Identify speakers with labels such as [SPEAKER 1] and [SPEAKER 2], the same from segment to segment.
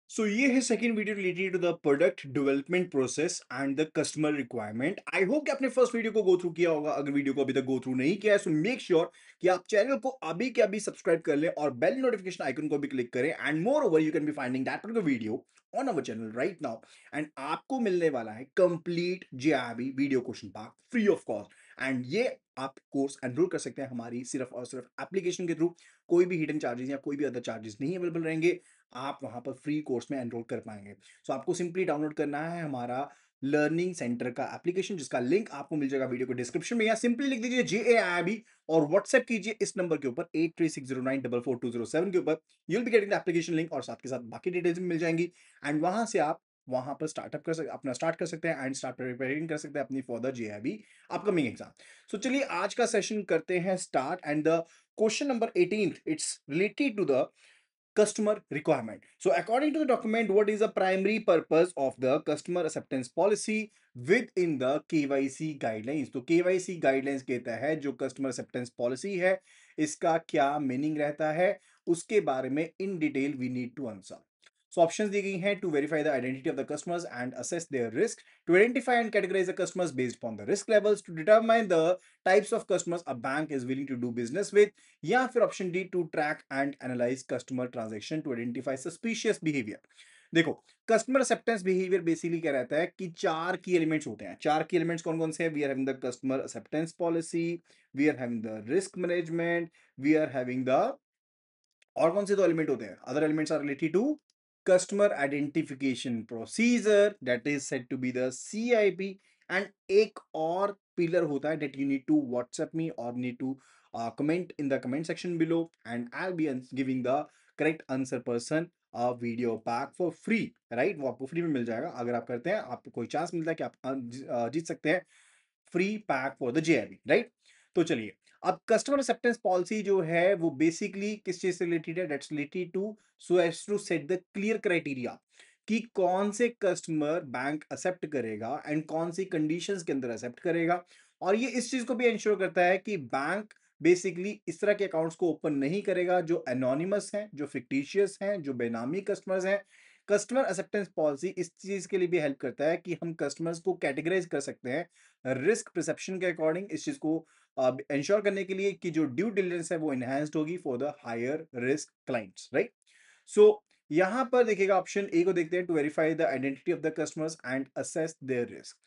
[SPEAKER 1] सो ये है second video related to the product development process and the customer requirement. I hope कि आपने first video को go through किया होगा। अगर वीडियो को अभी तक गो थ्रू नहीं किया है सो मेक श्योर कि आप चैनल को अभी के अभी सब्सक्राइब कर लें और बेल नोटिफिकेशन आइकन को भी क्लिक करें। And more over you can be finding that particular video on our channel right now. And आपको मिलने वाला है complete जेआरबी video question park free of cost. And ये आप कोर्स एनरोल कर सकते हैं हमारी सिर्फ और सिर्फ एप्लीकेशन के थ्रू। कोई भी हिडन चार्जेस या कोई भी अदर चार्जेस नहीं अवेलेबल रहेंगे। आप वहां पर फ्री कोर्स में एनरोल कर पाएंगे। सो आपको सिंपली डाउनलोड करना है हमारा लर्निंग सेंटर का एप्लीकेशन, जिसका लिंक आपको मिल जाएगा वीडियो को डिस्क्रिप्शन में, या सिंपली लिख दीजिए JAIB और व्हाट्सएप कीजिए इस नंबर के ऊपर 8360944207 के ऊपर। You'll be getting the application link और साथ के साथ बाकी डिटेल्स भी मिल जाएंगी। एंड वहां से आप वहां पर स्टार्टअप कर सकते अपना स्टार्ट कर सकते हैं एंड स्टार्ट प्रिपेयरिंग कर सकते हैं अपनी for the JIB upcoming exam. So चलिए आज का सेशन करते हैं start. And the question number 18 it's related to the customer requirement. So according to the document, what is the primary purpose of the customer acceptance policy within the KYC guidelines? तो KYC guidelines कहता है जो customer acceptance policy है इसका क्या meaning रहता है, उसके बारे में in detail we need to answer. So options दी गई हैं to verify the identity of the customers and assess their risk, to identify and categorise the customers based upon the risk levels, to determine the types of customers a bank is willing to do business with, या फिर option D to track and analyse customer transaction to identify suspicious behaviour. देखो, customer acceptance behaviour basically क्या रहता है कि चार की elements होते हैं। चार की एलिमेंट्स कौन कौन से हैं? We are having the customer acceptance policy, we are having the risk management, we are having the, और कौन से दो एलिमेंट होते हैं? Other elements are related to customer identification procedure that is said to be the CIP। And एक और pillar होता है that you need to WhatsApp me और need to comment in the comment section below and I be giving the correct answer person a video pack for free. Right, वो आपको free में मिल जाएगा। अगर आप करते हैं आपको कोई चांस मिलता है कि आप जीत सकते हैं free pack for the JIB। Right, तो चलिए, अब कस्टमर एक्सेप्टेंस पॉलिसी जो है वो बेसिकली किस चीज से रिलेटेड है? That's related to so as to set the clear criteria कि कौन से कस्टमर बैंक एक्सेप्ट करेगा एंड कौन सी कंडीशंस के अंदर एक्सेप्ट करेगा। और ये इस चीज को भी इंश्योर करता है कि बैंक बेसिकली इस तरह के अकाउंट्स को ओपन नहीं करेगा जो एनोनिमस हैं, जो फिक्टिशियस हैं, जो बेनामी कस्टमर्स हैं। कस्टमर एक्सेप्टेंस पॉलिसी इस चीज के लिए भी हेल्प करता है कि हम कस्टमर्स को कैटेगराइज कर सकते हैं रिस्क परसेप्शन के अकॉर्डिंग। इस चीज को इंश्योर करने के लिए कि जो ड्यू डिलिजेंस है वो एनहांस्ड होगी for the higher risk clients. Right, so यहां पर देखिएगा ऑप्शन ए को देखते हैं, to verify the identity of the customers and assess their risk.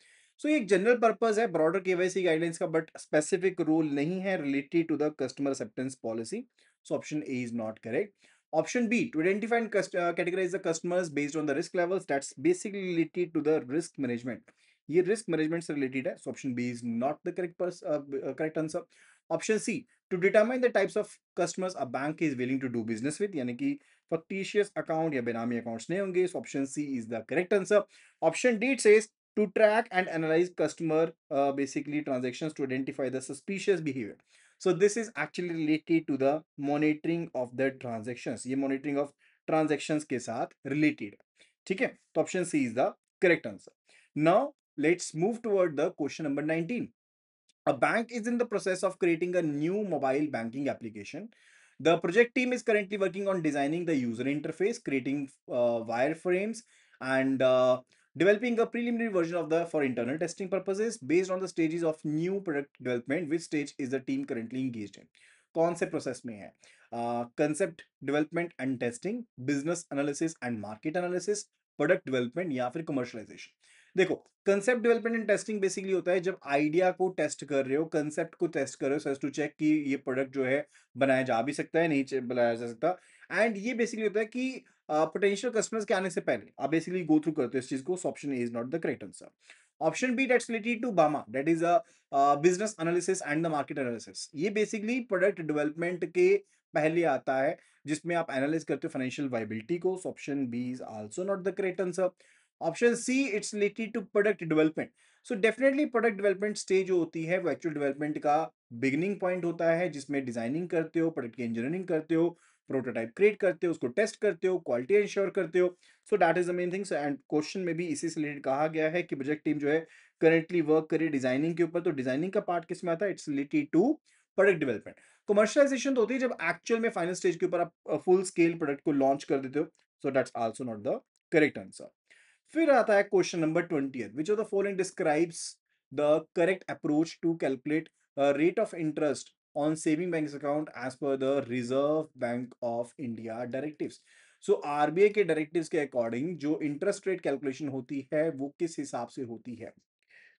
[SPEAKER 1] So ये एक जनरल पर्पस है ब्रॉडर KYC गाइडलाइंस का, बट स्पेसिफिक रूल नहीं है related to the customer acceptance policy. So option A is not correct. Option B, to identify and categorize the customers based on the risk levels, that's basically related to the risk management। ये risk management से related है। So option B is not the correct answer. Option C, to determine the types of customers a bank is willing to do business with, यानी कि fictitious account या benami accounts नहीं होंगे। So option C is the correct answer. Option D says to track and analyse customer basically transactions to identify the suspicious behavior। so this is actually related to the monitoring of the transactions। ये monitoring of transactions के साथ related है। ठीक है, तो option C is the correct answer. Now let's move toward the question number 19। A bank is in the process of creating a new mobile banking application. The project team is currently working on designing the user interface, creating wireframes, and developing a preliminary version of the for internal testing purposes based on the stages of new product development. Which stage is the team currently engaged in? कौन से process में है? Concept development and testing, business analysis and market analysis, product development या फिर commercialisation. देखो, concept development and testing basically होता है जब आइडिया को टेस्ट कर रहे हो, कंसेप्ट को टेस्ट कर रहे हो, सो टू चेक कि ये प्रोडक्ट जो है बनाया जा भी सकता है, नहीं बनाया जा सकता। एंड ये बेसिकली होता है कि पोटेंशियल कस्टमर्स के आने से पहले आप बेसिकली गो थ्रू करते हो इस चीज को। Option is not the correct answer. Option B, that's related to बामा, that is a business analysis and the market analysis. ये बेसिकली प्रोडक्ट डेवलपमेंट के पहले आता है जिसमें आप एनालाइज करते हो फाइनेंशियल वाइबिलिटी को। Option B is also not the correct answer. Option C, it's related to product development. So definitely product development stage जो होती है वो एक्चुअल डेवलपमेंट का बिगिनिंग पॉइंट होता है, जिसमें डिजाइनिंग करते हो, प्रोडक्ट की इंजीनियरिंग करते हो, प्रोटोटाइप क्रिएट करते हो, उसको टेस्ट करते हो, क्वालिटी इंश्योर करते हो। So that is the main things. And question में भी इसी से रिलेटेड कहा गया है कि प्रोजेक्ट टीम जो है करेंटली वर्क करे डिजाइनिंग के ऊपर। तो डिजाइनिंग का पार्ट किस में आता है? It's related to product development. Commercialisation तो होती है जब एक्चुअल में फाइनल स्टेज के ऊपर आप फुल स्केल प्रोडक्ट को लॉन्च कर देते हो। So that's also not the correct answer. फिर आता है question number 20th, which of the following describes the correct approach to calculate rate of interest on saving bank account as per the Reserve Bank of India directives. So RBI के directives के according जो interest rate calculation होती है वो किस हिसाब से होती है।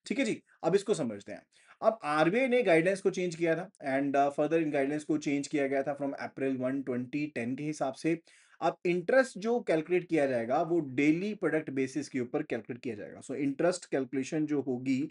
[SPEAKER 1] ठीक है जी, अब इसको समझते हैं। अब आरबीआई ने गाइडेंस को चेंज किया था एंड फर्दर इन गाइडेंस को चेंज किया गया था फ्रॉम अप्रैल 1 2010 के हिसाब से। अब इंटरेस्ट जो कैलकुलेट किया जाएगा वो डेली प्रोडक्ट बेसिस के ऊपर कैलकुलेट किया जाएगा। सो इंटरेस्ट कैलकुलेशन जो होगी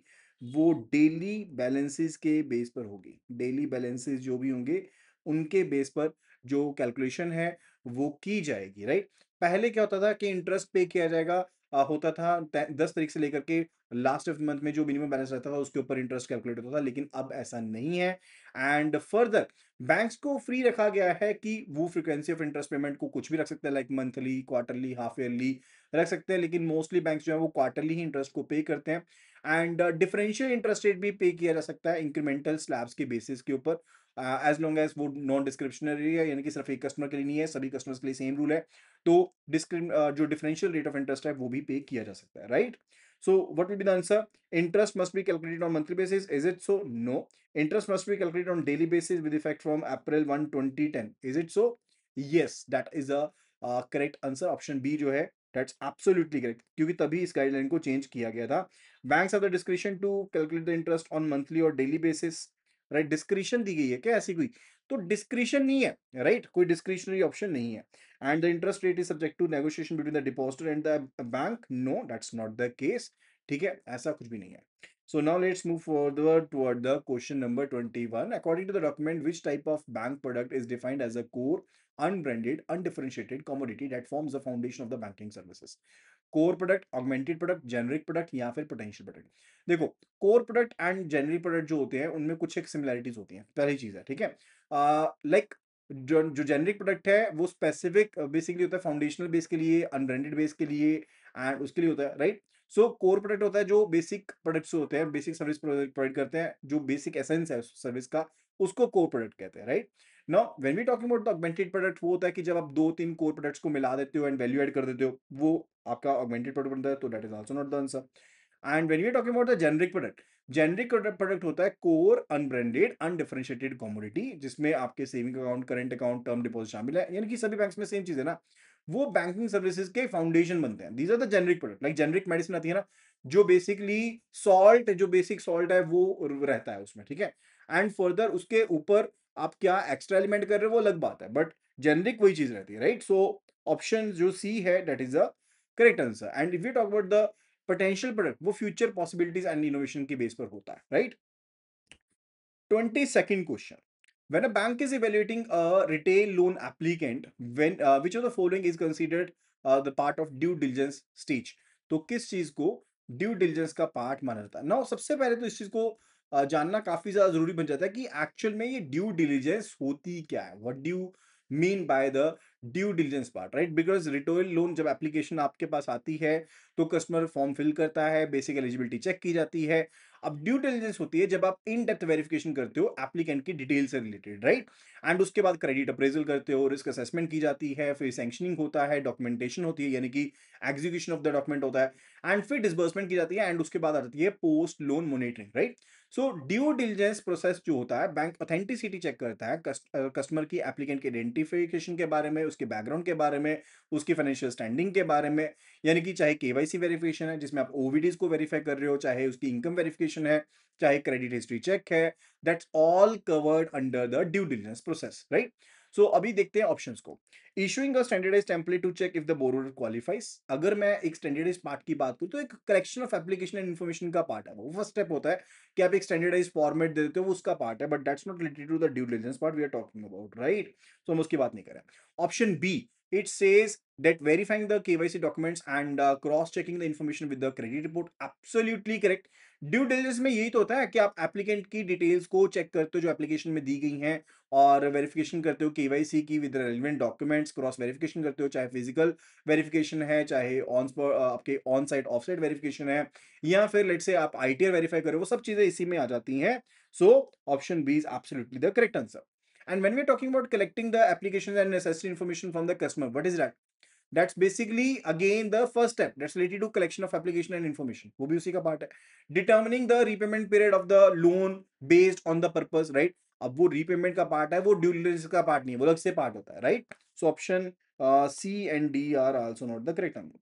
[SPEAKER 1] वो डेली बैलेंसेस के बेस पर होगी। डेली बैलेंसेस जो भी होंगे उनके बेस पर जो कैलकुलेशन है वो की जाएगी, राइट। पहले क्या होता था कि इंटरेस्ट पे किया जाएगा, होता था 10 तारीख से लेकर के लास्ट ऑफ मंथ में जो मिनिमम बैलेंस रहता था उसके ऊपर इंटरेस्ट कैलकुलेट होता था, लेकिन अब ऐसा नहीं है। एंड फर्दर बैंक्स को फ्री रखा गया है कि वो फ्रीक्वेंसी ऑफ इंटरेस्ट पेमेंट को कुछ भी रख सकते हैं, like monthly, quarterly, half yearly रख सकते हैं, लेकिन मोस्टली बैंक्स जो है वो क्वार्टरली ही इंटरेस्ट को पे करते हैं। एंड डिफरेंशियल इंटरेस्ट रेट भी पे किया जा सकता है इंक्रीमेंटल स्लैब्स के बेसिस के ऊपर, एज लॉन्ग एज वो नॉन डिस्क्रिप्शनरी है, यानी कि सिर्फ एक कस्टमर के लिए नहीं है, सभी कस्टमर्स के लिए सेम रूल है। तो जो डिफरेंशियल रेट ऑफ इंटरेस्ट है वो भी पे किया जा सकता है, right. So what will be the answer? Interest must be calculated on monthly basis. Is it so? No. Interest must be calculated on daily basis with effect from April 1, 2010. Is it so? Yes, that is a correct answer. Option B जो है that's absolutely correct, क्योंकि तभी इस guideline को change किया गया था। Banks have the discretion to calculate the interest on monthly or daily basis. Right, discretion दी गई है क्या ऐसी कोई? तो डिस्क्रिशन नहीं है, राइट, कोई डिस्क्रिशनरी ऑप्शन नहीं है। And the interest rate is subject to negotiation between the depositor and the bank. No, that's not the case. ठीक है, ऐसा कुछ भी नहीं है। So now let's move further toward the question number 21. According to the document, which type of bank product is defined as a core, unbranded, undifferentiated commodity that forms the foundation of the banking services? Core product, augmented product, generic product या फिर potential product. देखो, core product and generic product जो होते हैं उनमें कुछ एक similarities होती हैं, पहली चीज है, ठीक है। लाइक जो जो जेनरिक प्रोडक्ट है वो स्पेसिफिक बेसिकली होता है फाउंडेशनल बेस के लिए, अनब्रांडेड बेस के लिए एंड उसके लिए होता है, राइट। सो कोर प्रोडक्ट होता है जो बेसिक प्रोडक्ट्स होते हैं, बेसिक सर्विस प्रोवाइड करते हैं, जो बेसिक एसेंस है सर्विस का, उसको कोर प्रोडक्ट कहते हैं, right. Now when we talking about the augmented product, वो होता है कि जब आप दो तीन कोर प्रोडक्ट्स को मिला देते हो एंड वैल्यू ऐड कर देते हो, वो आपका ऑगमेंटेड प्रोडक्ट बनता है, तो that is also not the answer. And when we are talking about the generic product, generic product होता है कोर, अनब्रांडेड, अनडिफरेंशिएटेड कमोडिटी, जिसमें आपके saving account, current account, term deposit शामिल है, यानी कि सभी बैंक्स में सेम चीज है ना, वो बैंकिंग सर्विसेज के फाउंडेशन बनते हैं। These are the generic product, like generic medicine आती है ना, जो बेसिकली सॉल्ट, जो बेसिक सॉल्ट है वो रहता है उसमें, ठीक है। एंड फर्दर उसके ऊपर आप क्या एक्स्ट्रा एलिमेंट कर रहे हो वो अलग बात है, बट जेनरिक वही चीज रहती है, राइट। सो ऑप्शन जो सी है that is the correct answer. And if you talk about the potential product, वो फ्यूचर पॉसिबिलिटीज एंड इनोवेशन के बेस पर होता है, right. 22nd question. When a bank is evaluating a retail loan applicant, which of the following is considered the part of due diligence stage? तो किस चीज को due diligence का part माना जाता है ना? सबसे पहले तो इस चीज को जानना काफी ज्यादा जरूरी बन जाता है कि एक्चुअल में ये ड्यू डिलिजेंस होती क्या है। What do mean by the due diligence part, right. Because retail loan जब एप्लीकेशन आपके पास आती है तो कस्टमर फॉर्म फिल करता है, बेसिक एलिजिबिलिटी चेक की जाती है। अब ड्यू डिलिजेंस होती है जब आप इन डेप्थ वेरिफिकेशन करते हो एप्लीकेंट की डिटेल से रिलेटेड, राइट। एंड उसके बाद क्रेडिट अप्रेजल करते हो, रिस्क असेसमेंट की जाती है, फिर सैंक्शनिंग होता है, डॉक्यूमेंटेशन होती है, यानी कि एग्जीक्यूशन ऑफ द डॉक्यूमेंट होता है, एंड फिर डिसबर्समेंट की जाती है, एंड उसके बाद आती है post loan monitoring, right. So due diligence process जो होता है, बैंक ऑथेंटिसिटी चेक करता है कस्टमर की, एप्लीकेंट के आइडेंटिफिकेशन के बारे में, उसके बैकग्राउंड के बारे में, उसकी फाइनेंशियल स्टैंडिंग के बारे में, यानी कि चाहे केवाईसी वेरिफिकेशन है जिसमें आप ओवीडीज को वेरीफाई कर रहे हो, चाहे उसकी इनकम वेरिफिकेशन है, चाहे क्रेडिट हिस्ट्री चेक है, that's all covered under the due diligence process, right. So अभी देखते हैं ऑप्शंस को। Issuing a standardised template to check if the borrower qualifies. अगर मैं एक स्टैंडर्डाइज्ड पार्ट की बात करूं तो एक collection of application and information का पार्ट है, वो फर्स्ट स्टेप होता है कि आप एक स्टैंडर्डाइज्ड फॉर्मेट दे देते हो, वो उसका पार्ट है, but that's not related to the due diligence part we are talking about, right. So हम उसकी बात नहीं करें। Option B, it says that verifying the KYC documents and cross-checking the information with the credit report, absolutely correct। Due diligence में यही तो होता है कि आप एप्लीकेंट की डिटेल्स को चेक करते हो जो एप्लीकेशन में दी गई हैं, और वेरिफिकेशन करते हो केवाईसी की with relevant documents, cross verification करते हो, चाहे फिजिकल वेरिफिकेशन है, चाहे आपके on site of site verification है, या फिर लेट्स से आप आईटीआर वेरीफाई करो, वो सब चीजें इसी में आ जाती हैं। So option B is absolutely the correct answer. And when we're talking about collecting the applications and necessary information from the customer, what is that? That's basically again the first step that's related to collection of application and information, वो भी उसी का part है. Determining the repayment period of the loan based on the purpose, right. अब वो repayment का part है, वो ड्यू डिलिजेंस का पार्ट नहीं है, वो अलग से पार्ट होता है, right. So option C and D are also not the correct answer.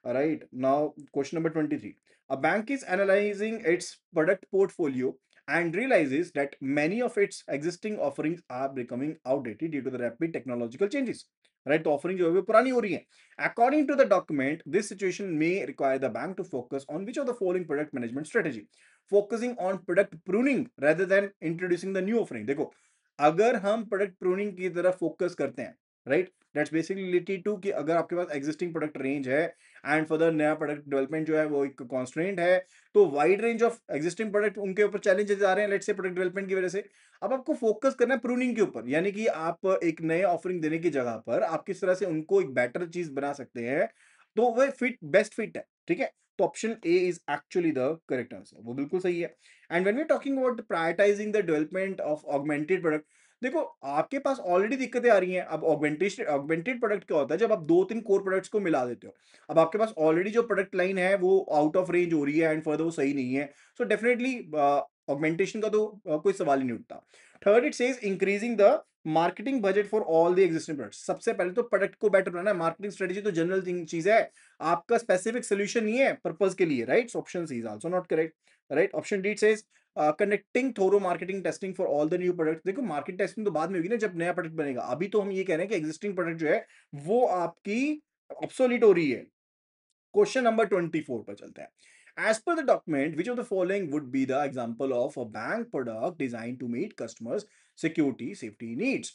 [SPEAKER 1] Right. Now, question number 23. A bank is analyzing its product portfolio and realizes that many of its existing offerings are becoming outdated due to the rapid technological changes. Right? The offering जो है वो पुरानी हो रही है. According to the document, this situation may require the bank to focus on which of the following product management strategy. Focusing on product pruning rather than introducing the new offering. देखो, अगर हम प्रोडक्ट प्रूनिंग की तरफ focus करते हैं, right, that's basically related to कि अगर आपके पास एग्जिस्टिंग प्रोडक्ट रेंज है एंड फर्दर नया प्रोडक्ट डेवलपमेंट जो है वो एक कॉन्स्ट्रेंट है, तो wide range of existing product उनके ऊपर चैलेंजेस आ रहे हैं, लेट्स से प्रोडक्ट डेवलपमेंट की वजह से. अब आपको फोकस करना है प्रूनिंग के ऊपर, यानी कि आप एक नए ऑफरिंग देने की जगह पर आप किस तरह से उनको एक बेटर चीज बना सकते हैं, तो वह फिट बेस्ट फिट है, ठीक है. तो option A is actually the correct answer, वो बिल्कुल सही है. And when we talking about prioritising the development of augmented product, देखो आपके पास ऑलरेडी दिक्कतें आ रही हैं. अब ऑगमेंटेशन ऑगमेंटेड प्रोडक्ट क्या होता है, जब आप दो तीन कोर प्रोडक्ट्स को मिला देते हो. अब आपके पास ऑलरेडी जो प्रोडक्ट लाइन है वो आउट ऑफ रेंज हो रही है एंड फर्दर वो सही नहीं है, सो डेफिनेटली ऑगमेंटेशन का तो कोई सवाल ही नहीं उठता. Third, it says increasing the marketing budget for all the existing products. सबसे पहले तो प्रोडक्ट को बेटर बनाना है. मार्केटिंग स्ट्रेटेजी तो जनरल चीज है, आपका स्पेसिफिक सोल्यूशन नहीं है पर्पस के लिए, right. Option C is also not correct, right. Option D says conducting thorough marketing testing for all the new product. देखो मार्केट टेस्टिंग तो बाद में होगी ना, जब नया प्रोडक्ट बनेगा. अभी तो हम ये कह रहे हैं कि एग्जिस्टिंग प्रोडक्ट जो है वो आपकी ऑब्सोलीट हो रही है. क्वेश्चन नंबर 24 पर चलते हैं. As per the document, which of the following would be the example of a bank product designed to meet customers' security, safety needs?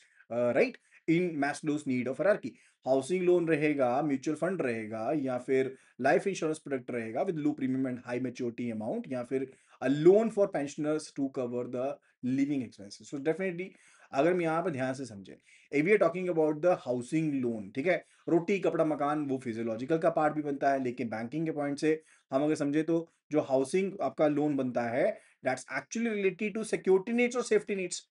[SPEAKER 1] Right? In Maslow's need of hierarchy. Housing loan रहेगा, mutual fund रहेगा, या फिर life insurance product रहेगा with low premium and high maturity amount, या फिर a loan for pensioners to cover the living expenses. So definitely अगर हम यहाँ पर ध्यान से समझें, if we are talking about the housing loan, ठीक है, रोटी कपड़ा मकान वो फिजियोलॉजिकल का पार्ट भी बनता है, लेकिन बैंकिंग के पॉइंट से हम अगर समझे तो जो हाउसिंग आपका लोन बनता है that's actually related to security needs और सेफ्टी नीड्स.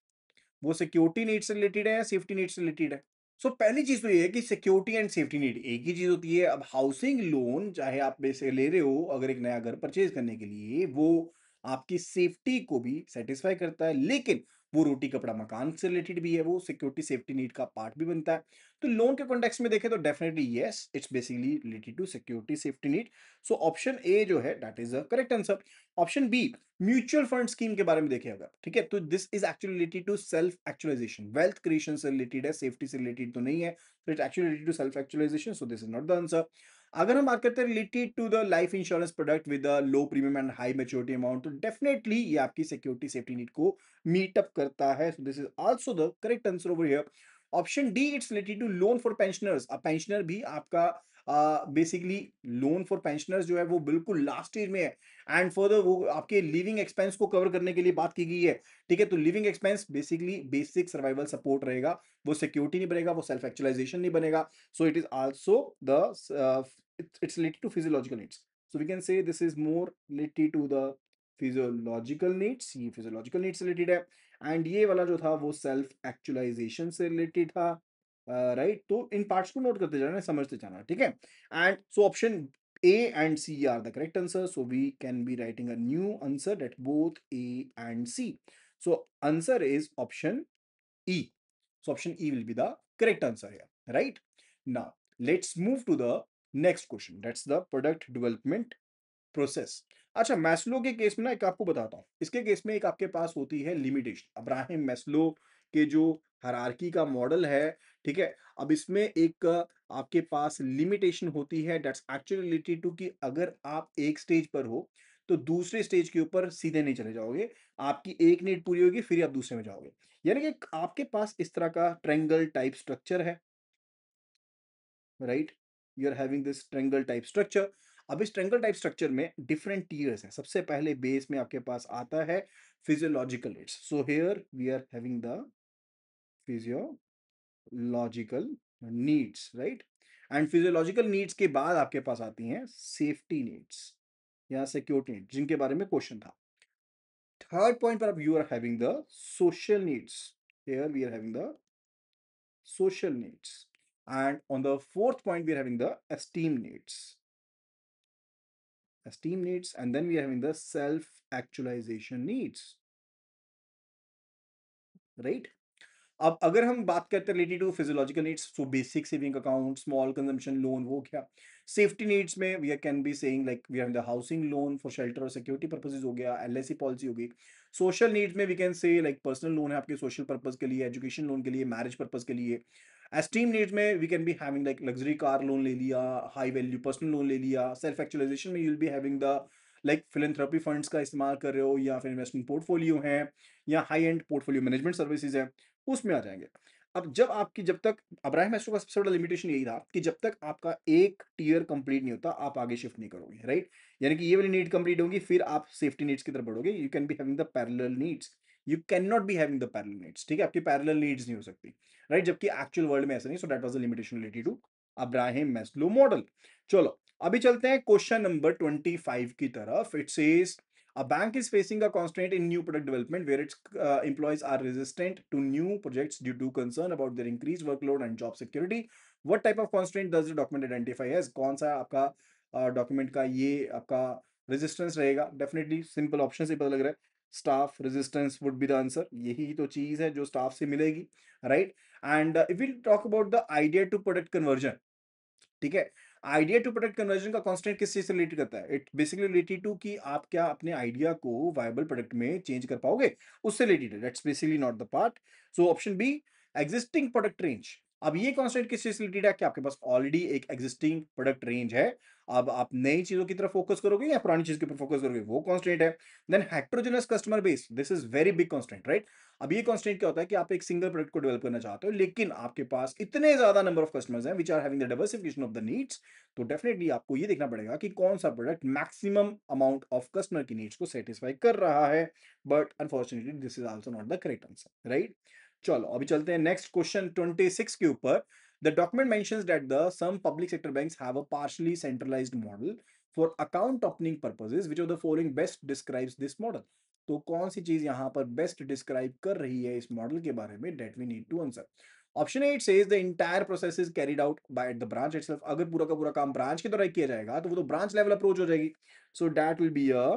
[SPEAKER 1] वो सिक्योरिटी नीड्स से रिलेटेड है या सेफ्टी नीड्स से रिलेटेड है. सो पहली चीज तो ये है कि सिक्योरिटी एंड सेफ्टी नीड एक ही चीज होती है. अब हाउसिंग लोन चाहे आप पैसे ले रहे हो अगर एक नया घर परचेज करने के लिए, वो आपकी सेफ्टी को भी सेटिस्फाई करता है, लेकिन वो रोटी कपड़ा मकान से रिलेटेड भी है, वो सिक्योरिटी सेफ्टी नीड का पार्ट भी बनता है. तो लोन के कॉन्टेक्स्ट में देखें तो definitely yes, it's basically related to security safety need. So option A जो है that is the correct answer. Option B, mutual fund scheme के बारे में देखें अगर, ठीक है, तो this is actually related to self actualisation. Wealth creation से रिलेटेड है, सेफ्टी से रिलेटेड तो नहीं है. तो it's actually related to self actualisation, so this is not the answer. अगर हम बात करते हैं related to the life insurance product with low premium and high maturity amount, तो डेफिनेटली ये आपकी सिक्योरिटी सेफ्टी नीड को मीट अप करता है. So this is also the correct answer over here. Option D, it's related to loan for pensioners. अब pensioner भी आपका basically loan for pensioners जो है वो बिल्कुल लास्ट स्टेज में है एंड फर्दर वो आपके लिविंग एक्सपेंस को कवर करने के लिए बात की गई है, ठीक है. तो living expense basically basic survival support रहेगा, वो सिक्योरिटी नहीं बनेगा, वो सेल्फ एक्चुअलाइजेशन नहीं बनेगा. So it is also the it's related to physiological needs. So we can say this is more related to the physiological needs. ये physiological needs से related है एंड ये वाला जो था वो सेल्फ एक्चुअलाइजेशन से रिलेटेड था, राइट. तो इन पार्ट्स को नोट करते जाना, समझते जाना, ठीक है. And so option A and C are the correct answer. So we can be writing a new answer that both A and C. So answer is option E. So option E will be the correct answer here, right? Now let's move to the next question. That's the product development process. अच्छा, Maslow के case में ना एक आपको बताता हूँ. इसके case में एक आपके पास होती है लिमिटेशन. अब्राहम मैस्लो के जो हायरार्की का मॉडल है, ठीक है, अब इसमें एक आपके पास लिमिटेशन होती है दैट्स एक्चुअली रिलेटेड टू कि अगर आप एक स्टेज पर हो तो दूसरे स्टेज के ऊपर सीधे नहीं चले जाओगे. आपकी एक नीड पूरी होगी फिर आप दूसरे में जाओगे. यानी कि आपके पास इस तरह का ट्रायंगल टाइप स्ट्रक्चर है, right. You are having this triangle type structure. अब इस ट्रायंगल टाइप स्ट्रक्चर में डिफरेंट टीयर्स हैं. सबसे पहले बेस में आपके पास आता है physiological needs. So here we are having the physiological needs, right. And physiological needs के बाद आपके पास आती हैं सेफ्टी नीड्स या सिक्योरिटी नीड्स, जिनके बारे में क्वेश्चन था. थर्ड पॉइंट पर अब you are having the social needs. Here we are having the social needs. And on the fourth point, we are having the esteem needs, and then we are having the self actualization needs, right? अब अगर हम बात करते हैं related to physiological needs, so basic saving account, small consumption loan हो गया। Safety needs में we can be saying like we have the housing loan for shelter और सिक्योरिटी पर्पसेस हो गया, एलआईसी पॉलिसी हो गई। सोशल नीड्स में we can say like personal loan है आपके सोशल पर्पस के लिए, एजुकेशन लोन के लिए, मैरिज पर्पस के लिए। एस्टीम नीड्स में we can be having like luxury car loan ले लिया, हाई वैल्यू पर्सनल लोन ले लिया। सेल्फ एक्चुअलाइजेशन में you will be having the like philanthropy funds का इस्तेमाल कर रहे हो, या फिर इन्वेस्टमेंट पोर्टफोलियो है, या high and portfolio management services है, उसमें आ जाएंगे। अब जब तक अब्राहम मैस्लो का सबसे बड़ा लिमिटेशन यही था कि जब तक आपका एक टियर कंप्लीट नहीं होता आप आगे शिफ्ट नहीं करोगे, राइट? यानी कि ये वाली नीड कंप्लीट होगी फिर आप सेफ्टी नीड्स की तरफ बढ़ोगे। You can be having the parallel needs, you can not be having the parallel needs, ठीक है? आपकी पैरेलल नीड्स नहीं हो सकती, राइट? जबकि एक्चुअल वर्ल्ड में ऐसा नहीं। So that was the limitation related to Abraham Maslow model. चलो अभी चलते हैं क्वेश्चन नंबर 25 की तरफ। It says a bank is facing a constraint in new product development where its employees are resistant to new projects due to concern about their increased workload and job security. What type of constraint does the document identify as? कौन सा आपका document का ये आपका resistance रहेगा? Definitely simple option से पता लग रहा है, staff resistance would be the answer. यही तो चीज है जो स्टाफ से मिलेगी, right? And if we talk about the idea to product conversion, ठीक है? आइडिया टू प्रोडक्ट कन्वर्जन का कांस्टेंट किस चीज से रिलेटेड करता है? इट बेसिकली रिलेटेड टू कि आप क्या अपने आइडिया को वायबल प्रोडक्ट में चेंज कर पाओगे, उससे रिलेटेड है। That's basically not the part. So option B, existing product range. अब ये कांस्टेंट किस चीज से रिलेटेड है कि आपके पास ऑलरेडी एक एग्जिस्टिंग प्रोडक्ट रेंज है, अब आप नई चीजों की तरफ फोकस करोगे या पुरानी चीज के ऊपर फोकस करोगे, वो कांस्टेंट है। Then heterogeneous customer base, this is very big constant, right? अब ये कांस्टेंट क्या होता है कि आप एक सिंगल प्रोडक्ट को डेवलप करना चाहते हो लेकिन आपके पास इतने ज्यादा नंबर ऑफ कस्टमर्स हैं which are having the diversification of the needs. तो डेफिनेटली आपको ये देखना पड़ेगा कि कौन सा product maximum amount of customer की नीड्स को सेटिस्फाई कर रहा है। But unfortunately this is also not the correct answer, right? चलो अभी चलते हैं नेक्स्ट क्वेश्चन 26 के ऊपर। The document mentions that the some public sector banks have a partially centralised model for account opening purposes, which of the following best describes this model? तो कौन सी चीज यहां पर बेस्ट डिस्क्राइब कर रही है इस मॉडल के बारे में, that we need to answer. Option A, it says the entire process is carried out by the branch itself. अगर पूरा का पूरा काम ब्रांच के द्वारा किया जाएगा तो वो तो ब्रांच लेवल अप्रोच हो जाएगी। So that will be a,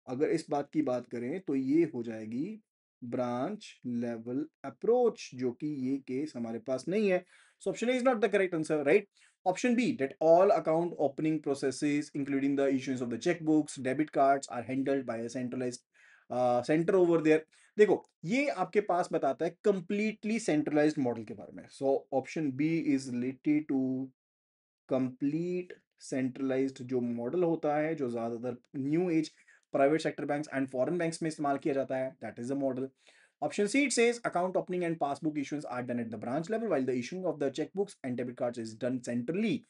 [SPEAKER 1] अगर इस बात की बात करें तो ये हो जाएगी ब्रांच लेवल अप्रोच, जो कि ये केस हमारे पास नहीं है। So option A is not the correct answer, right? Option B, that all account opening processes including the issuance of the cheque books debit cards are handled by a centralised centre over there. देखो ये आपके पास बताता है completely centralised model के बारे में। So option B is related to complete centralised जो model होता है, जो ज्यादातर new age private sector banks and foreign banks में इस्तेमाल किया जाता है, that is the model. Option C, it says account opening and passbook issuance are done at the branch level while the issuing of the cheque books and debit cards is done centrally.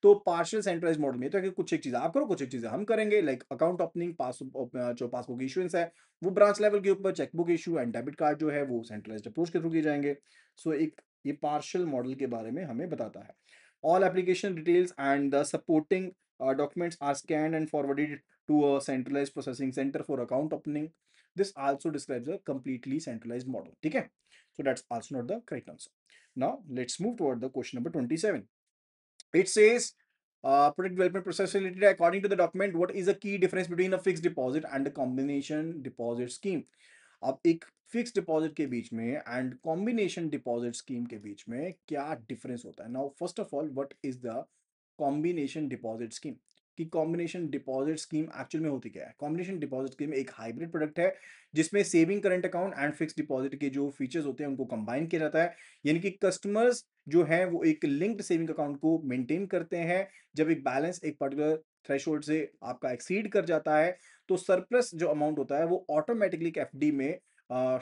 [SPEAKER 1] तो partial centralised model में तो कि कुछ एक चीजें आप करो कुछ एक चीजें हम करेंगे, लाइक अकाउंट ओपनिंग पास जो पासबुक इशुएंस है वो ब्रांच लेवल के ऊपर, chequebook issue and debit card जो है वो सेंट्रलाइज्ड अप्रोच के थ्रू किए जाएंगे। सो एक ये पार्शियल मॉडल के बारे में हमें बताता है। All application details and the supporting documents are scanned and forwarded to a centralized processing center for account opening. This also describes a completely centralized model. Okay, so that's also not the correct answer. Now let's move toward the question number 27. It says product development process related according to the document. What is the key difference between a fixed deposit and a combination deposit scheme? अब एक fix deposit के बीच में and combination deposit scheme के बीच में क्या difference होता है? Now first of all what is the combination deposit scheme? कि कॉम्बिनेशन डिपॉजिट स्कीम एक्चुअल में होती क्या है? कॉम्बिनेशन डिपॉजिट स्कीम एक हाइब्रिड प्रोडक्ट है जिसमें saving current account and fix deposit के जो फीचर्स होते हैं उनको कंबाइन किया जाता है। यानी कि कस्टमर्स जो है वो एक लिंक्ड सेविंग अकाउंट को मेंटेन करते हैं। जब एक बैलेंस एक पर्टिकुलर थ्रेशोल्ड से आपका एक्सीड कर जाता है तो सरप्लस जो अमाउंट होता है वो ऑटोमेटिकली एफडी में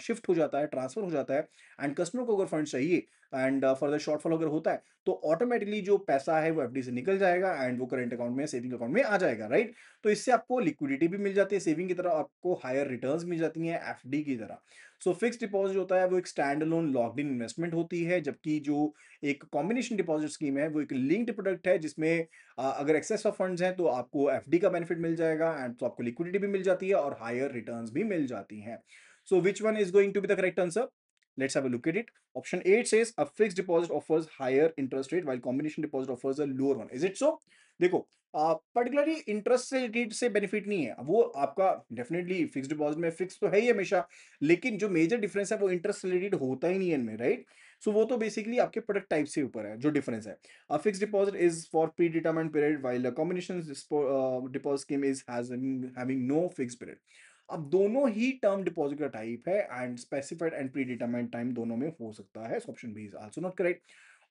[SPEAKER 1] शिफ्ट हो जाता है, ट्रांसफर हो जाता है। एंड कस्टमर को अगर फंड चाहिए एंड फर्दर शॉर्टफॉल अगर होता है तो ऑटोमेटिकली जो पैसा है वो एफडी से निकल जाएगा एंड वो करंट अकाउंट में, सेविंग अकाउंट में आ जाएगा, राइट? तो इससे आपको लिक्विडिटी भी मिल जाती है सेविंग की तरह, आपको हायर रिटर्न्स मिल जाती हैं एफडी की तरह। सो फिक्स डिपॉजिट होता है वो एक stand alone locked in investment होती है, जबकि जो एक कॉम्बिनेशन डिपॉजिट स्कीम है वो एक लिंक्ड प्रोडक्ट है जिसमें अगर एक्सेस ऑफ फंड्स हैं तो आपको एफडी का बेनिफिट मिल जाएगा एंड तो आपको लिक्विडिटी भी मिल जाती है और हायर रिटर्न्स भी मिल जाती हैं। So which one is going to be the correct answer? Let's have a look at it. Option 8 says a fixed deposit offers higher interest rate while combination deposit offers a lower one. Is it so? देखो, particularly interest से rate से benefit नहीं है, वो आपका definitely fix deposit में fix तो है ही हमेशा, लेकिन जो मेजर डिफरेंस है वो इंटरेस्ट रिलेटेड होता ही नहीं है इनमें, राइट? सो वो तो बेसिकली आपके प्रोडक्ट टाइप से ऊपर है जो डिफरेंस है। A fixed deposit is for predetermined period while a combination deposit scheme is has having no fixed period. अब दोनों ही टर्म डिपॉजिट का टाइप है and specified and predetermined time दोनों में हो सकता है, option B is also not correct.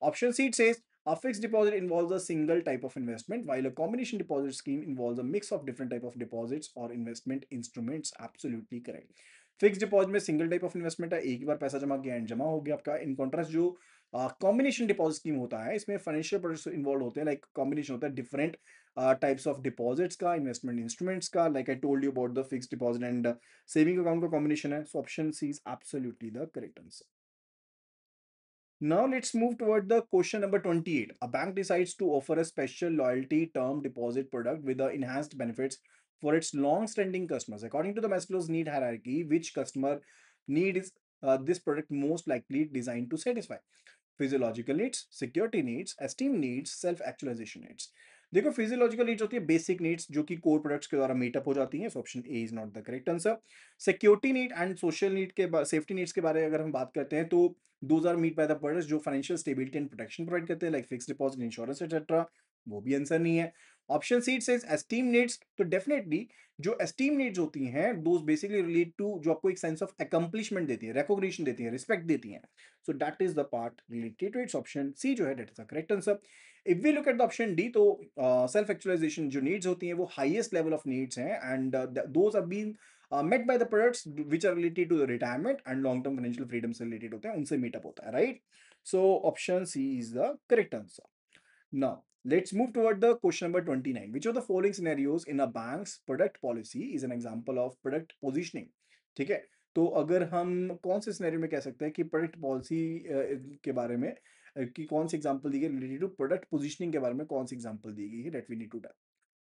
[SPEAKER 1] Option C says a fixed deposit involves a single type of investment while a combination deposit scheme involves a mix of different type of deposits or investment instruments, absolutely correct। Fix deposit में single type of investment है, एक ही बार पैसा जमा किया and जमा हो गया आपका। इन कॉन्ट्रास्ट जो कॉम्बिनेशन डिपॉजिट स्कीम होता है इसमें फाइनेंशियल प्रोडक्ट्स इन्वॉल्व होते हैं, लाइक कॉम्बिनेशन होता है डिफरेंट टाइप्स ऑफ डिपॉजिट्स का, इन्वेस्टमेंट इंस्ट्रूमेंट्स का, like I told you about the fixed deposit and saving account का कॉम्बिनेशन है। So option C is absolutely the correct answer. Now let's move toward the question number 28. A bank decides to offer a special loyalty term deposit product with the enhanced benefits for its long-standing customers. According to the Maslow's need hierarchy, which customer need is this product most likely designed to satisfy? Physiological needs, security needs, esteem needs, self actualisation needs. देखो, physiological needs होती है basic needs जो कि core products के द्वारा meetup हो जाती हैं, so option A is not the correct answer. Security need and social need के सेफ्टी नीड्स के बारे में अगर हम बात करते हैं तो those are meet by the products जो financial stability and protection provide करते हैं, like fix deposit, insurance etcetera. वो भी आंसर नहीं है। Option C says esteem needs, तो डेफिनेटली जो एस्टीम नीड्स होती हैं दोज बेसिकली रिलेट टू जो आपको एक सेंस ऑफ अकम्प्लिशमेंट देती है, रिकॉग्निशन देती है, रिस्पेक्ट देती हैं। So that is the part related to its option C जो है that is the correct answer. If we look at the option D तो self actualization जो needs होती हैं वो highest level of needs हैं and those are being met by the products which are related to the retirement and long term financial freedom से related होते हैं, उनसे meet up होता है, right? So option C is the correct answer. Now, let's move toward the question number 29. Which of the following scenarios in a bank's product policy is an example of product positioning? ठीक है, तो अगर हम कौन से scenario में कह सकते हैं कि प्रोडक्ट पॉलिसी के बारे में कि कौन सी एग्जांपल दी गई रिलेटेड टू प्रोडक्ट पोजीशनिंग के बारे में कौन सी एग्जांपल दी गई है, that we need to.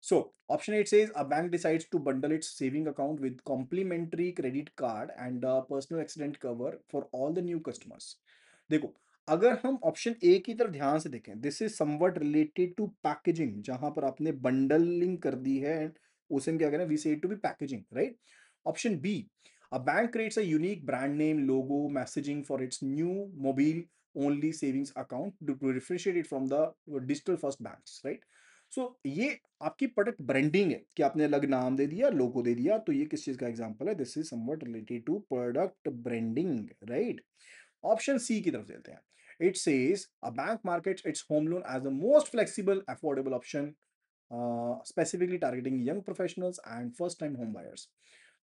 [SPEAKER 1] So, option 8 says a bank decides to bundle its saving account with complimentary credit card and a personal accident cover for all the new customers. देखो, अगर हम ऑप्शन ए की तरफ ध्यान से देखें, this is something related to packaging, जहां पर आपने बंडलिंग कर दी है, उसे हम क्या करें, we say to be packaging, right? Option B, a bank creates a unique brand name, logo, messaging for its new mobile only savings account to differentiate it from the digital first banks, right? So ये आपकी product branding है कि आपने अलग नाम दे दिया, लोगो दे दिया, तो ये किस चीज का एग्जांपल है? This is something related to product branding, right? Option C की तरफ चलते हैं। It says a bank markets its home loan as the most flexible affordable option, specifically targeting young professionals and first time home buyers.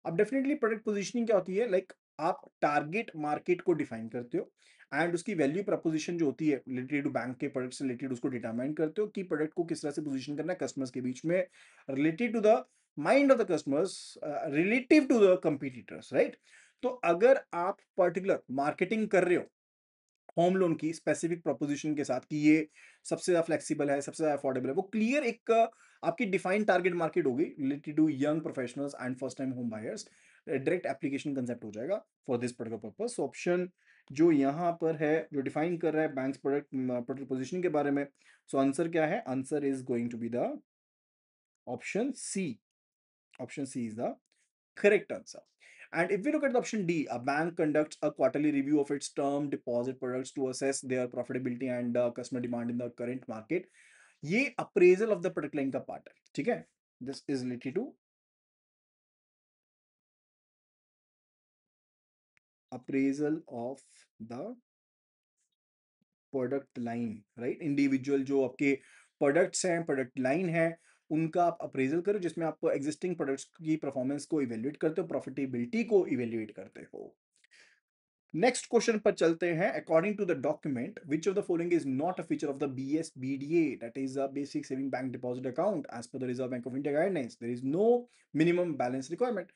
[SPEAKER 1] अब definitely product positioning क्या होती है, like आप target market को डिफाइन करते हो एंड उसकी value preposition जो होती है रिलेटेड टू बैंक के प्रोडक्ट से रिलेटेड उसको डिटरमाइन करते हो कि प्रोडक्ट को किस तरह से पोजीशन करना है कस्टमर्स के बीच में, related to the mind of the customers, relative to the competitors, right? तो अगर आप पर्टिकुलर मार्केटिंग कर रहे हो होम लोन की स्पेसिफिक प्रोपोजिशन के साथ कि ये सबसे ज्यादा फ्लेक्सिबल है, सबसे ज्यादा अफोर्डेबल है, वो क्लियर एक आपकी डिफाइंड टारगेट मार्केट होगी related to young professionals and first time home buyers, direct application concept हो जाएगा for this particular purpose. Option जो यहाँ पर है जो डिफाइन कर रहा है बैंक्स प्रोडक्ट प्रोडक्ट पोजीशन के बारे में, सो आंसर क्या है? Answer is going to be the option C. Option C is the correct answer. And if we look at the option D, a bank conducts a quarterly review of its term deposit products to assess their profitability and customer demand in the current market. ये appraisal of the product line का part है, ठीक है? This is related to appraisal of the product line, right? Individual जो आपके products हैं, product line है, उनका आप अप्रेजल करो जिसमें आप एग्जिस्टिंग प्रोडक्ट्स की परफॉर्मेंस को इवेल्युएट करते हो, प्रॉफिटेबिलिटी को इवेल्युएट करते हो। नेक्स्ट क्वेश्चन पर चलते हैं। According to the document which of the following is not a feature of the BSBDA, that is a basic saving bank deposit account as per the Reserve Bank of India guidelines, there is no minimum balance requirement.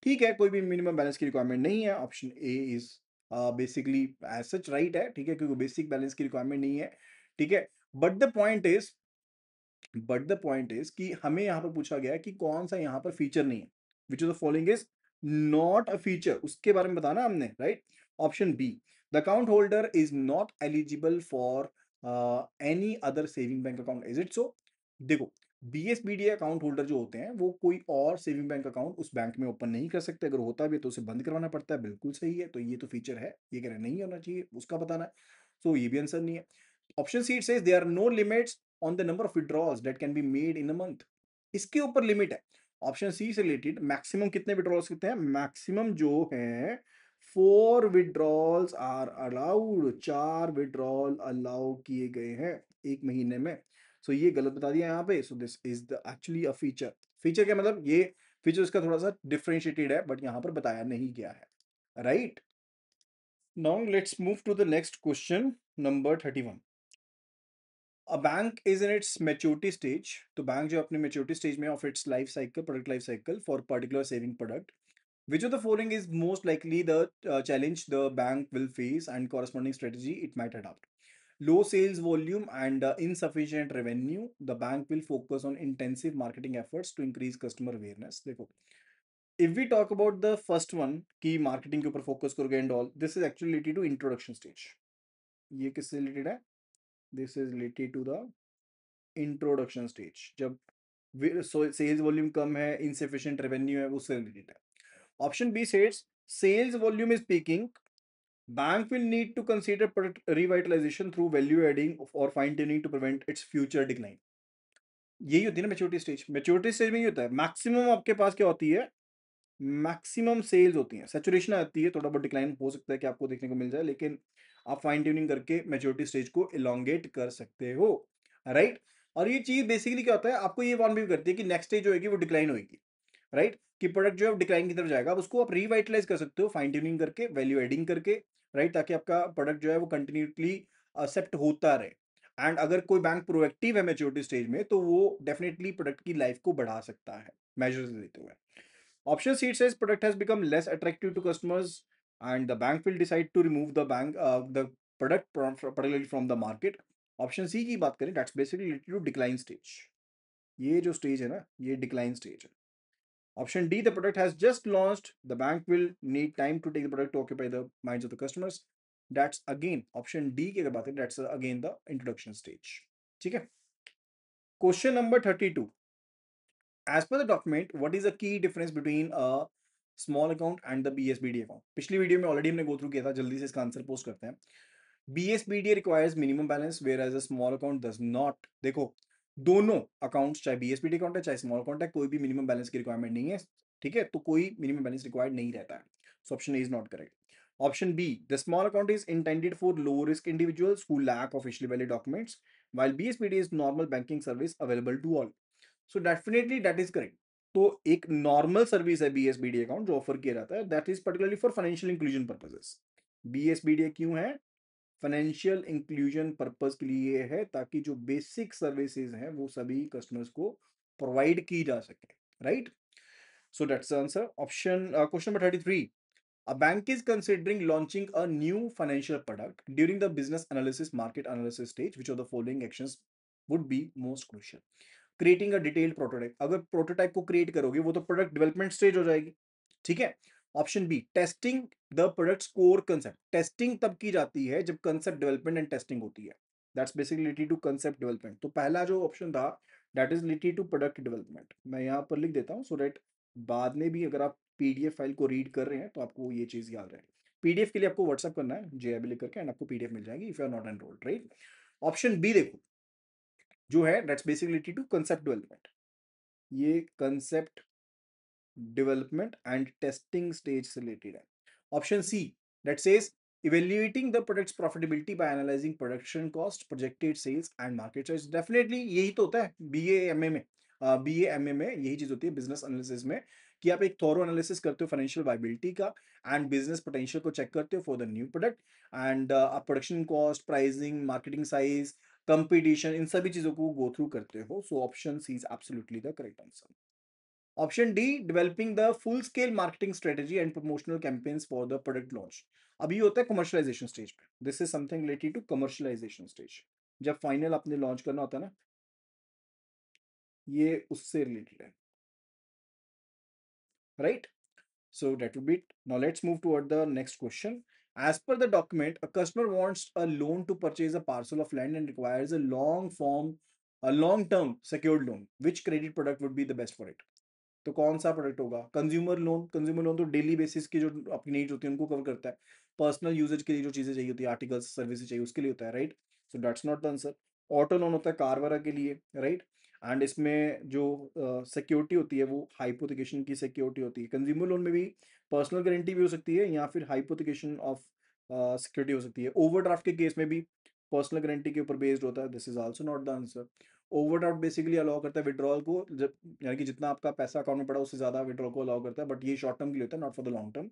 [SPEAKER 1] ठीक है, कोई भी minimum balance की requirement नहीं है। Option A is basically as such right है, ठीक है, क्योंकि बेसिक बैलेंस की रिक्वायरमेंट नहीं है, ठीक है। बट द पॉइंट इज कि हमें यहाँ पर पूछा गया है कि कौन सा यहाँ पर फीचर नहीं है, which of the following is not a feature, उसके बारे में बताना हमने, राइट? Option B, the account holder is not eligible for any other saving bank account, is it so? देखो, बीएसबीडी अकाउंट होल्डर जो होते हैं वो कोई और सेविंग बैंक अकाउंट उस बैंक में ओपन नहीं कर सकते, अगर होता भी तो उसे बंद करवाना पड़ता है। बिल्कुल सही है, तो ये तो फीचर है, ये कह रहे नहीं होना चाहिए, उसका बताना है। सो ये भी आंसर नहीं है। Option C says there are no limits on the number of withdrawals that can be made in a month, इसके ऊपर लिमिट है। ऑप्शन सी से रिलेटेड मैक्सिमम कितने विड्रॉल्स कितने हैं, मैक्सिमम जो है 4 withdrawals are allowed, 4 withdrawal allow किए गए हैं एक महीने में। सो ये गलत बता दिया यहाँ पे। सो this is the actually a feature. Feature क्या मतलब, ये फीचर इसका थोड़ा सा डिफरेंशिएटेड है बट यहाँ पर बताया नहीं गया है, right? Now let's move to the next question number 31। A bank is in its maturity stage, तो बैंक जो अपने मेच्योरिटी स्टेज में of its life cycle, product life cycle for particular saving product, which of the following is most likely the challenge the bank will face and corresponding strategy it might adopt? Low sales volume and insufficient revenue. The bank will focus on intensive marketing efforts to increase customer awareness. देखो, if we talk about the first one कि marketing के ऊपर focus करोगे and all, this is actually related to introduction stage. ये किससे related है? This is related to the introduction stage. जब sales volume कम है, insufficient revenue है, उससे related है। Option B says sales volume is peaking. Bank will need to consider product revitalization through value adding or fine tuning to prevent its future decline. यही होती है ना maturity stage. Maturity stage में ये होता है, मैक्सिमम आपके पास क्या होती है, मैक्सिमम सेल्स होती है, सैचुरेशन आती है, थोड़ा बहुत डिक्लाइन हो सकता है कि आपको देखने को मिल जाए, लेकिन आप फाइन ट्यूनिंग करके मेच्योरिटी स्टेज को इलोंगेट कर सकते हो, राइट? और ये चीज बेसिकली क्या होता है, आपको ये वार्न भी करती है कि नेक्स्ट स्टेज जो होगी वो डिक्लाइन होगी, राइट? कि प्रोडक्ट जो है डिक्लाइन की तरफ जाएगा, अब उसको आप रिवाइटलाइज कर सकते हो फाइन ट्यूनिंग करके, वैल्यू एडिंग करके, राइट? ताकि आपका प्रोडक्ट जो है वो कंटिन्यूसली एक्सेप्ट होता रहे। एंड अगर कोई बैंक प्रोएक्टिव है मेच्योरिटी स्टेज में, तो वो डेफिनेटली प्रोडक्ट की लाइफ को बढ़ा सकता है मेजर्स लेते हुए। Option C says product has become less attractive to customers and the bank will decide to remove the product particularly from the market. Option C की बात करें, that's basically related to decline stage. ये जो stage है ना, ये decline stage है। Option D, the product has just launched. The bank will need time to take the product to occupy the minds of the customers. That's again option D की अगर बात करें, that's again the introduction stage. ठीक है? Question number 32. As per the document, what is the key difference between a small account and the BSBD account? पिछली video में already हमने go through किया था, जल्दी से इसका आंसर पोस्ट करते हैं। BSBD requires minimum balance where as a small account does not. देखो, दोनों अकाउंट्स, चाहे BSBD अकाउंट है चाहे स्मॉल अकाउंट है, कोई भी मिनिमम बैलेंस की रिक्वायरमेंट नहीं है, ठीक है? तो कोई मिनिमम बैलेंस रिक्वायर्ड नहीं रहता है। So option A is not correct. Option B, the small account is intended for low risk individuals who lack officially valid documents while BSBD is normal banking service available to all. So definitely that is correct. तो एक normal service है BSBD account जो offer किया जाता है, that is particularly for financial inclusion purposes. BSBD क्यों है? Financial inclusion purpose के लिए है, ताकि जो बेसिक सर्विसेज हैं वो सभी कस्टमर्स को प्रोवाइड की जा सके, right? So that's the answer. Option question number 33। A bank is considering launching a new financial product during the business analysis market analysis stage. Which of the following actions would be most crucial? Creating a detailed prototype. अगर prototype को create करोगे वो तो product development stage हो जाएगी, ठीक है? Option B, testing the products core concept. Testing तब की जाती है जब कंसेप्ट डेवलपमेंट एंड टेस्टिंग होती है, that's basically related to concept development. तो पहला जो ऑप्शन था that is related to product development. मैं यहाँ पर लिख देता हूँ सो दैट बाद में भी अगर आप पीडीएफ फाइल को रीड कर रहे हैं तो आपको ये चीज याद रहे। पीडीएफ के लिए आपको व्हाट्सअप करना है जेआईबी लिख करके, एंड आपको पीडीएफ मिल जाएगी if you are not enrolled, right? Option B देखो, जो है that's basically related to concept development. ये concept development and testing stage से रिलेटेड है। Option C that says evaluating the product's profitability by analysing production cost, projected sales and market size. Definitely यही तो होता है बीएएमए में। बीएएमए में यही चीज होती है बिजनेस एनालिसिस में, कि आप एक थॉरो एनालिसिस करते हो फाइनेंशियल वायबिलिटी का एंड बिजनेस पोटेंशियल को चेक करते हो for the new product, and आप production cost, pricing, marketing size, competition, इन सभी चीजों को गो थ्रू करते हो। So option C is absolutely the correct answer. Option D, developing the full scale marketing strategy and promotional campaigns for the product launch. अभी होता है commercialisation stage पे, this is something related to commercialisation stage. जब final आपने launch करना होता है ना, ये उससे रिलेटेड है, right? So that will be it. Now let's move toward the next question. As per the document, a customer wants a loan to purchase a parcel of land and requires a long-term secured loan. Which credit product would be the best for it? तो कौन सा product होगा? Consumer loan तो daily basis की जो अपनी needs होती है उनको कवर करता है। पर्सनल यूजेज के लिए जो चीजें चाहिए होती है, आर्टिकल्स सर्विसेज चाहिए, उसके लिए होता है, right? So that's not the answer. Auto loan होता है कार वगैरह के लिए, राइट? एंड इसमें जो सिक्योरिटी होती है वो हाइपोथिकेशन की सिक्योरिटी होती है। कंज्यूमर लोन में भी पर्सनल गारंटी भी हो सकती है या फिर हाइपोथिकेशन ऑफ सिक्योरिटी हो सकती है। ओवरड्राफ्ट के केस में भी पर्सनल गारंटी के ऊपर बेस्ड होता है। This is also not the answer. Overdraft basically allow करता है विड्रॉल को, जब यानी कि जितना आपका पैसा अकाउंट में पड़ा उससे ज्यादा विड्रॉल को अलाउ करता है, बट ये शॉर्ट टर्म के लिए होता है, not for the long term.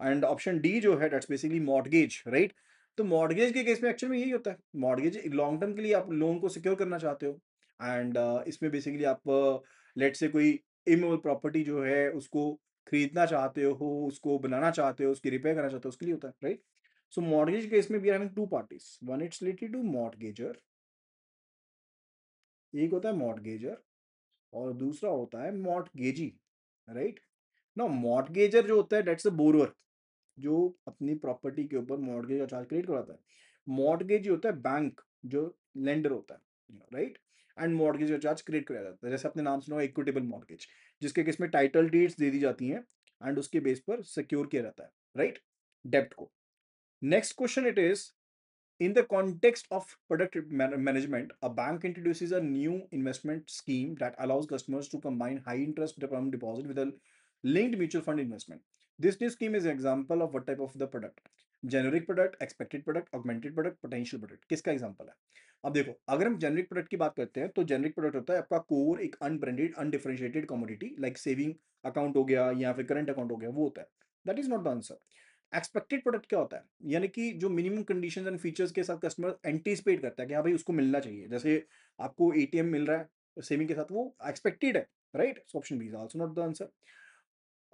[SPEAKER 1] And option D जो है दैट्स बेसिकली मॉर्गेज, राइट? तो मॉर्गेज के केस में एक्चुअल में यही होता है। मॉर्गेज लॉन्ग टर्म के लिए आप लोन को सिक्योर करना चाहते हो। एंड इसमें बेसिकली आप लेट से कोई इमूवेबल प्रॉपर्टी जो है उसको खरीदना चाहते हो, उसको बनाना चाहते हो, उसकी रिपेयर करना चाहते हो, उसके लिए होता है, राइट? सो मॉर्गेज केस में we are having two parties, one it's related to mortgager, एक होता है मॉर्गेजर और दूसरा होता है मॉर्टगेजी, राइट? ना मॉर्टगेजर जो होता है दैट्स अ बोरोअर, जो अपनी प्रॉपर्टी के ऊपर मॉर्गेज और चार्ज क्रिएट करवाता है। मॉर्टगेज होता है बैंक जो लेंडर होता है, राइट? एंड मॉर्गेज और चार्ज क्रिएट कराया जाता है, जैसे अपने नाम सुना इक्विटेबल मॉर्गेज, जिसके केस में टाइटल डीड्स दे दी जाती हैं एंड उसके बेस पर सिक्योर किया जाता है, राइट, डेप्ट को। Next question it is, in the context of product management, a bank introduces a new investment scheme that allows customers to combine high interest term deposit with a linked mutual fund investment. This new scheme is an example of what type of the product? Generic product, expected product, augmented product, potential product. किसका example है? अब देखो, अगर हम generic product की बात करते हैं तो जेनरिक प्रोडक्ट होता है आपका कोर एक unbranded undifferentiated commodity, like saving account हो गया या फिर करंट अकाउंट हो गया, वो होता है। That is not the answer. Expected product क्या होता है? यानी कि जो मिनिमम कंडीशंस एंड फीचर्स के साथ कस्टमर एंटीसिपेट करता है कि हाँ भाई उसको मिलना चाहिए, जैसे आपको एटीएम मिल रहा है सेविंग के साथ, वो एक्सपेक्टेड है, right? Option B is also not the answer.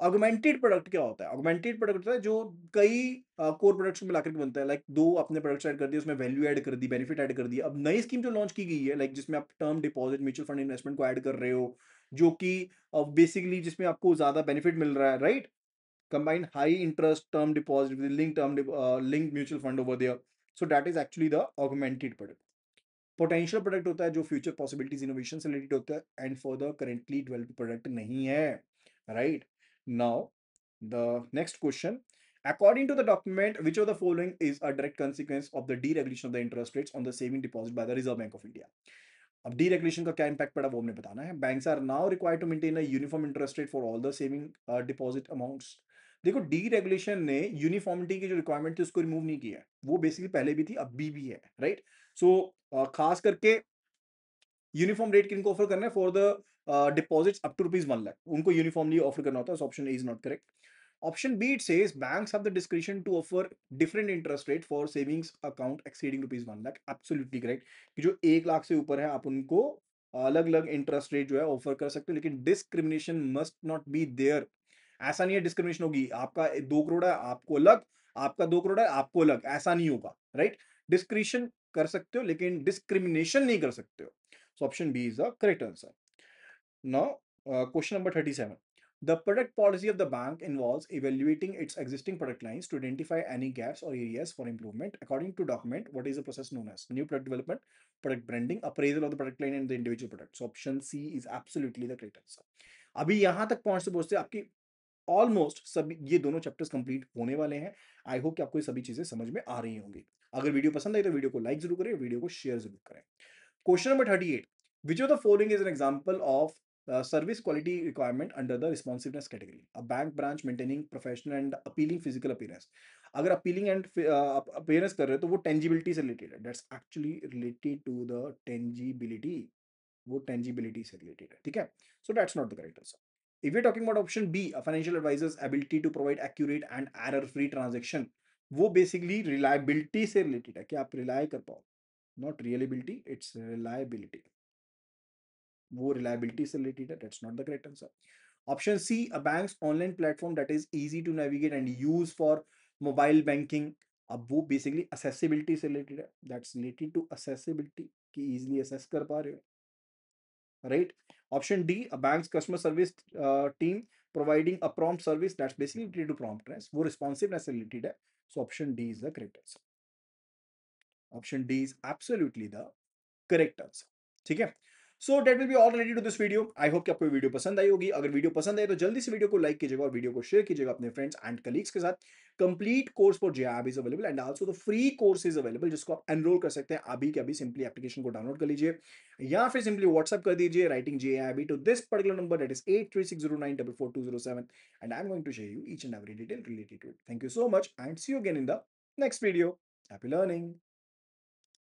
[SPEAKER 1] Augmented product क्या होता है? ऑगमेंटेड प्रोडक्ट होता है जो कई कोर प्रोडक्ट्स को मिलाकर के बनता है, लाइक दो अपने प्रोडक्ट्स ऐड कर दिए, उसमें वैल्यू ऐड कर दी, बेनिफिट ऐड कर दिया। अब नई स्कीम जो लॉन्च की गई है, लाइक जिसमें आप term deposit mutual fund investment को ऐड कर रहे हो, जो कि बेसिकली जिसमें आपको ज्यादा बेनिफिट मिल रहा है, right? combine high interest term deposit with linked mutual fund over there. So that is actually the augmented product. Potential product होता है जो future possibilities innovation से related होता है and for the currently developed product नहीं है, right? Now the next question, according to the document, which of the following is a direct consequence of the deregulation of the interest rates on the saving deposit by the Reserve Bank of India? अब deregulation का क्या impact पड़ा वो हमने बताना है। Banks are now required to maintain a uniform interest rate for all the saving deposit amounts. देखो, deregulation ने यूनिफॉर्मिटी की जो रिक्वायरमेंट थी उसको रिमूव नहीं किया है, वो बेसिकली पहले भी थी अभी भी है, राइट? सो खास करके यूनिफॉर्म रेट किनको ऑफर करना है? For the deposits up to ₹1 lakh उनको यूनिफॉर्मली ऑफर करना होता है। Option A is not correct. Option B it says banks have the discretion to offer different interest rate for savings account exceeding ₹1 lakh. Absolutely correct, कि जो 1 लाख से ऊपर है आप उनको अलग अलग इंटरेस्ट रेट जो है ऑफर कर सकते हो, लेकिन discrimination must not be there. ऐसा नहीं है डिस्क्रिमिनेशन होगी, आपका 2 करोड़ है आपको अलग, आपका 2 करोड़ है आपको अलग, ऐसा नहीं होगा, राइट? डिस्क्रिशन कर सकते हो लेकिन डिस्क्रिमिनेशन नहीं कर सकते हो। So option B is the correct answer. Now, question number 37. The product policy of the bank involves evaluating its existing product lines to identify any gaps or areas for improvement. According to document, what is the process known as? New product development, product branding, appraisal of the product line and the individual product. So option C is absolutely the correct answer. अभी यहां तक पहुंचते पहुंचते आपकी almost सभी ये दोनों chapters complete होने वाले हैं। आई होप कि आपको ये सभी चीजें समझ में आ रही होंगी। अगर वीडियो पसंद आई तो वीडियो को लाइक जरूर करें, वीडियो को शेयर जरूर करें। Question number 38. Which of the following is an example of service quality requirement under the responsiveness category? A bank branch maintaining professional and appealing physical appearance. अगर appealing and appearance कर रहे हो तो वो tangibility से related है. That's actually related to the tangibility. वो tangibility से related है, ठीक है? So that's not the correct answer. If we're talking about option B, a financial advisor's ability to provide accurate and error-free transaction, वो basically reliability से related है कि आप rely कर पाओ, not reliability, it's reliability. वो reliability से related है, that's not the correct answer. Option C, a bank's online platform that is easy to navigate and use for mobile banking. अब वो basically accessibility से related है, that's related to accessibility कि easily access कर पा रहे हो, right? Option D, a bank's customer service team providing a prompt service, that's basically related to promptness, वो responsiveness से related है. So option D is the correct answer. Option D is absolutely the correct answer. ठीक है, so that will be all related to this video. I hope कि आपको video पसंद आई होगी। अगर वीडियो पसंद आई तो जल्दी से वीडियो को लाइक कीजिएगा और वीडियो को शेयर कीजिएगा अपने फ्रेंड्स एंड कलीग्स के साथ। Complete course for JIB is available and also the free course is available, जिसको आप एनरोल कर सकते हैं अभी के अभी। सिंपली एप्लीकेशन को डाउनलोड कर लीजिए या फिर सिंपली व्हाट्सएप कर दीजिए writing JIB to this particular number, that is 8360944207, and I am going to share you each and every detail related to it. Thank you so much and see you again in the next video. Happy learning.